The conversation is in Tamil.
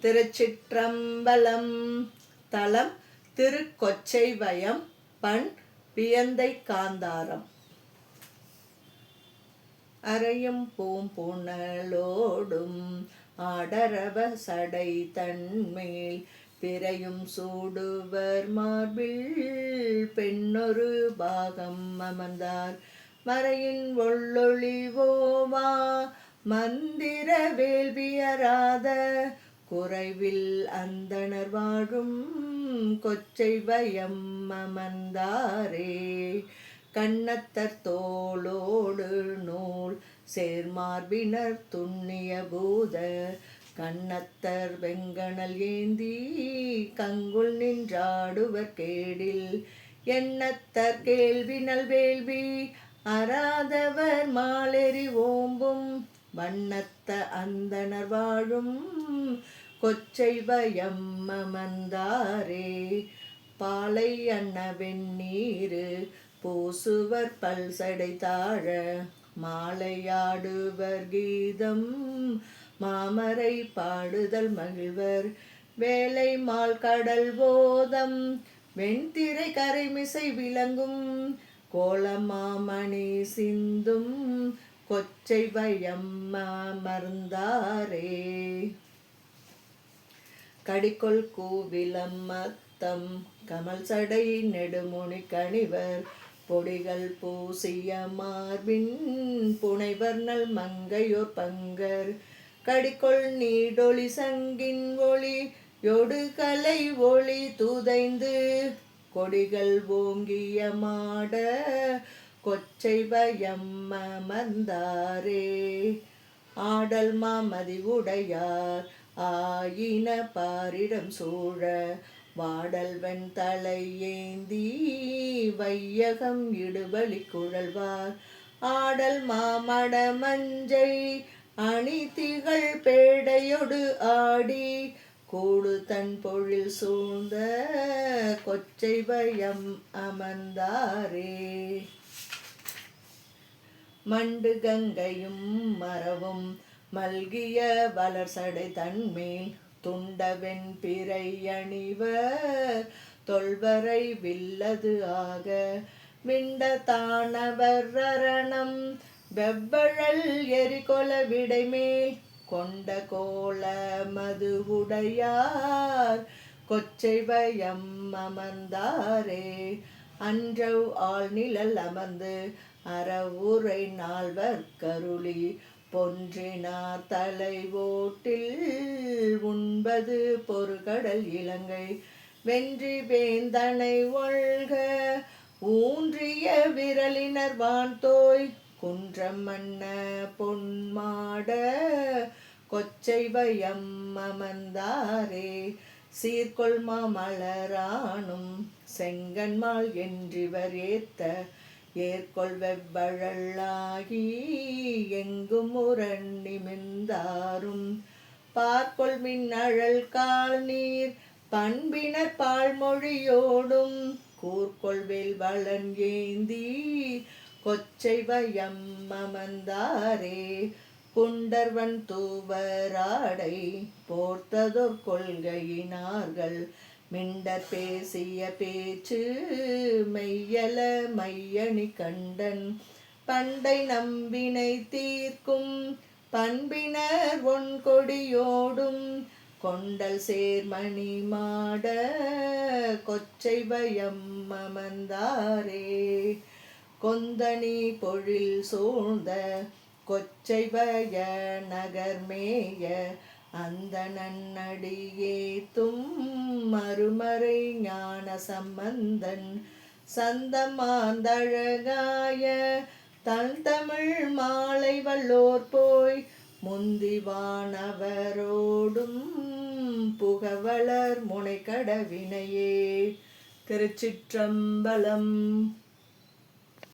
திருச்சிற்றம்பலம். தலம் திருக்கொச்சைவயம். பண் பியந்தை காந்தாரம். அறையும் பூம்புணலோடும் ஆடரவ சடை தன்மேல் பிறையும் சூடுவர் மார்பில் பெண்ணொரு பாகம் அமர்ந்தார். மறையின் ஒள்ளொளிவோவா மந்திர வேள்வியராத குறைவில் அந்தணர் வாழும் கொச்சைவயம் அமர்ந்தாரே. கண்ணத்தர் தோளோடு நூல் சேர்மார்பினர் துண்ணிய பூத கண்ணத்தர் வெங்கணல் ஏந்தி கங்குல் நின்றாடுவர் கேடில் எண்ணத்தர் கேள்வினல் வேள்வி அராதவர் மாலெறி ஓம்பும் வண்ணத்த அந்தணர் வாழும் கொச்சைவயம் அமர்ந்தாரே. பாலை அன்ன வெண்ணீரு பூசுவர் பல்சடை தாழ மாலையாடுவர் கீதம் மாமரை பாடுதல் மகிழ்வர் வேலை மால் கடல் போதம் வெண்திரை கரைமிசை விளங்கும் கோலமாமணி சிந்தும் கொச்சைவயம் அமர்ந்தாரே. கடிகொள் கூவிலம் மத்தம் கமல் சடை நெடுமுனி கணிவர் பொடிகள் பூசிய மார்பின் புனைவர்நல் மங்கையோர் பங்கர் கடிகொள் நீடொளி சங்கின் ஒளி யொடு கலை ஒளி துதைந்து கொடிகள் ஓங்கிய மாட கொச்சைவயம் அமர்ந்தாரே. ஆடல் மாமதி உடையார் ஆயின பாரிடம் சூழ வாடல் வெண் தலை ஏந்தி வையகம் இடுபலி குழல்வார் ஆடல் மாமட மஞ்சை அணி திகழ் பேடையொடு ஆடி கூடு தன் பொழில் சூழ்ந்த கொச்சைவயம் அமர்ந்தாரே. மண்டு கங்கையும் மரவும் மல்கிய வளர்சடை தன்மேல் துண்டவெண் பிறை அணிவர் தொல்வரை வில்லது ஆக விண்ட தானவர் ரணம் வெவ்வழல் எரிகொல விடைமேல் கொண்ட கோல மது உடையார் கொச்சைவயம் அமர்ந்தாரே. அன்றவ் ஆள் நிழல் அமர்ந்து அறவுரை நால்வர் கருளி பொன்றினார் தலை ஓட்டில் உண்பது பொறுகடல் இலங்கை வென்றி வேந்தனை ஒழ்க ஊன்றிய விரலினர் வான்தோய் குன்றம் மன்ன பொன்மாட கொச்சைவயம் அமர்ந்தாரே. சீர்கொள் மாமலரானும் செங்கன்மால் என்றிவர் ஏத்த ஏற்கொள் வெவ்வழலாகி எங்கும் முரண் நிமிர்ந்தாரும் பார்க்கொள் மின்னழல் கால் நீர் பண்பினர் பால்மொழியோடும் கூர்கொள் வேல் வளன் ஏந்தி கொச்சைவயம் அமர்ந்தாரே. குண்டர்வன் தூவராடை போர்த்ததொர் கொள்கையினார்கள் மிண்டர் பேசிய பேச்சு மெய்யல மையணி கண்டன் பண்டை நம்பினை தீர்க்கும் பண்பினர் ஒன்கொடியோடும் கொண்டல் சேர்மணி மாட கொச்சைவயம் அமர்ந்தாரே. கொந்தனி பொழில் சூழ்ந்த கொச்சைவய நகர்மேய அந்த நன்னடியேத்தும் மறுமறை ஞான சம்பந்தன் சந்தமாந்தழகாய தன் தமிழ் மாலை வல்லோர் போய் முந்திவானவரோடும் புகவலர் முனைக்கடவினையே. திருச்சிற்றம்பலம்.